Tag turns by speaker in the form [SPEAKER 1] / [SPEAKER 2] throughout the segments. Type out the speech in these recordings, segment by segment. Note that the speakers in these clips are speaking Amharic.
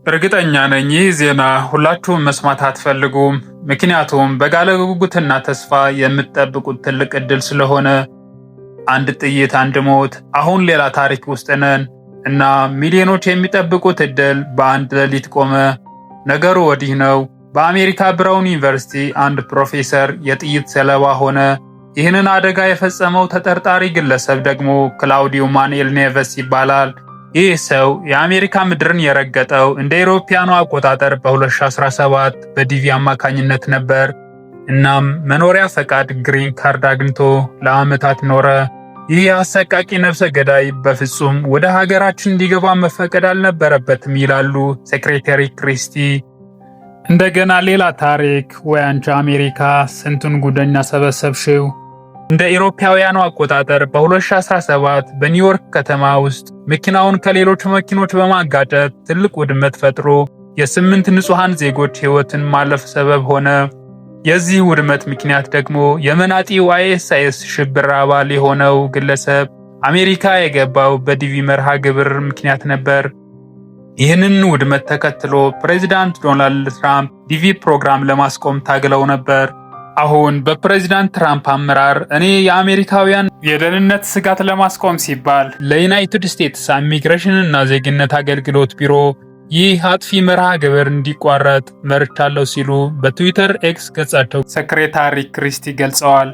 [SPEAKER 1] እርግጠኛ ነኝ ይህ ዜና ሁላችሁም መስማት አትፈልጉም። ምክንያቱም በጋለ ጉጉትና ተስፋ የምትጠብቁት ትልቅ ዕድል ስለሆነ። አንድ ጥይት፣ አንድ ሞት፣ አሁን ሌላ ታሪክ ውስጥ ነን እና ሚሊዮኖች የሚጠብቁት ዕድል በአንድ ሌሊት ቆመ። ነገሩ ወዲህ ነው። በአሜሪካ ብራውን ዩኒቨርሲቲ አንድ ፕሮፌሰር የጥይት ሰለባ ሆነ። ይህንን አደጋ የፈጸመው ተጠርጣሪ ግለሰብ ደግሞ ክላውዲዮ ማኑኤል ኔቨስ ይባላል። ይህ ሰው የአሜሪካ ምድርን የረገጠው እንደ አውሮፓውያኑ አቆጣጠር በ2017 በዲቪ አማካኝነት ነበር። እናም መኖሪያ ፈቃድ ግሪን ካርድ አግኝቶ ለዓመታት ኖረ። ይህ አሰቃቂ ነፍሰ ገዳይ በፍጹም ወደ ሀገራችን እንዲገባ መፈቀድ አልነበረበትም ይላሉ ሴክሬታሪ ክሪስቲ። እንደገና ሌላ ታሪክ። ወይ አንቺ አሜሪካ ስንቱን ጉደኛ ሰበሰብሽው። እንደ አውሮፓውያኑ አቆጣጠር በ2017 በኒውዮርክ ከተማ ውስጥ መኪናውን ከሌሎች መኪኖች በማጋጨት ትልቅ ውድመት ፈጥሮ የ8 ንጹሃን ዜጎች ሕይወትን ማለፍ ሰበብ ሆነ። የዚህ ውድመት ምክንያት ደግሞ የመናጢው አይኤስአይኤስ ሽብር አባል የሆነው ግለሰብ አሜሪካ የገባው በዲቪ መርሃ ግብር ምክንያት ነበር። ይህንን ውድመት ተከትሎ ፕሬዚዳንት ዶናልድ ትራምፕ ዲቪ ፕሮግራም ለማስቆም ታግለው ነበር። አሁን በፕሬዚዳንት ትራምፕ አመራር እኔ የአሜሪካውያን የደህንነት ስጋት ለማስቆም ሲባል ለዩናይትድ ስቴትስ ኢሚግሬሽን እና ዜግነት አገልግሎት ቢሮ ይህ አጥፊ መርሃ ግብር እንዲቋረጥ መርቻለሁ ሲሉ በትዊተር ኤክስ ገጻቸው ሴክሬታሪ ክሪስቲ ገልጸዋል።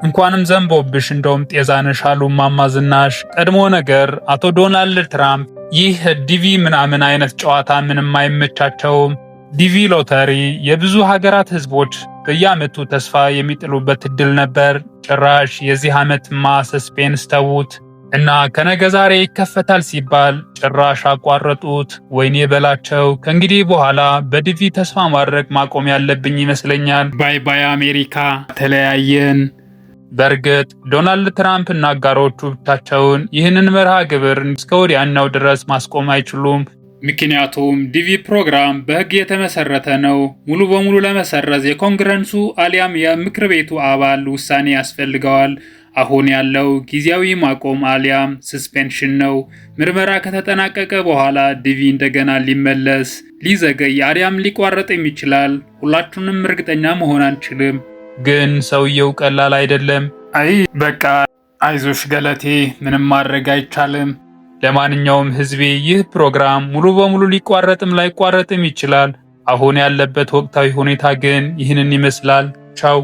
[SPEAKER 1] እንኳንም ዘንቦብሽ እንደውም ጤዛነሽ አሉ እማማ ዝናሽ። ቀድሞ ነገር አቶ ዶናልድ ትራምፕ ይህ ዲቪ ምናምን አይነት ጨዋታ ምንም አይመቻቸውም። ዲቪ ሎተሪ የብዙ ሀገራት ህዝቦች በየዓመቱ ተስፋ የሚጥሉበት እድል ነበር። ጭራሽ የዚህ ዓመትማ ሰስፔንስ ተዉት እና ከነገ ዛሬ ይከፈታል ሲባል ጭራሽ አቋረጡት። ወይኔ በላቸው። ከእንግዲህ በኋላ በዲቪ ተስፋ ማድረግ ማቆም ያለብኝ ይመስለኛል። ባይ ባይ አሜሪካ፣ ተለያየን። በእርግጥ ዶናልድ ትራምፕ እና አጋሮቹ ብቻቸውን ይህንን መርሃ ግብር እስከ ወዲያኛው ድረስ ማስቆም አይችሉም። ምክንያቱም ዲቪ ፕሮግራም በሕግ የተመሰረተ ነው። ሙሉ በሙሉ ለመሰረዝ የኮንግረሱ አሊያም የምክር ቤቱ አባል ውሳኔ ያስፈልገዋል። አሁን ያለው ጊዜያዊ ማቆም አሊያም ሰስፔንሽን ነው። ምርመራ ከተጠናቀቀ በኋላ ዲቪ እንደገና ሊመለስ፣ ሊዘገይ አሊያም ሊቋረጥም ይችላል። ሁላችንም እርግጠኛ መሆን አንችልም። ግን ሰውየው ቀላል አይደለም። በቃ አይዞሽ ገለቴ፣ ምንም ማድረግ አይቻልም። ለማንኛውም ህዝቤ ይህ ፕሮግራም ሙሉ በሙሉ ሊቋረጥም ላይቋረጥም ይችላል። አሁን ያለበት ወቅታዊ ሁኔታ ግን ይህንን ይመስላል። ቻው።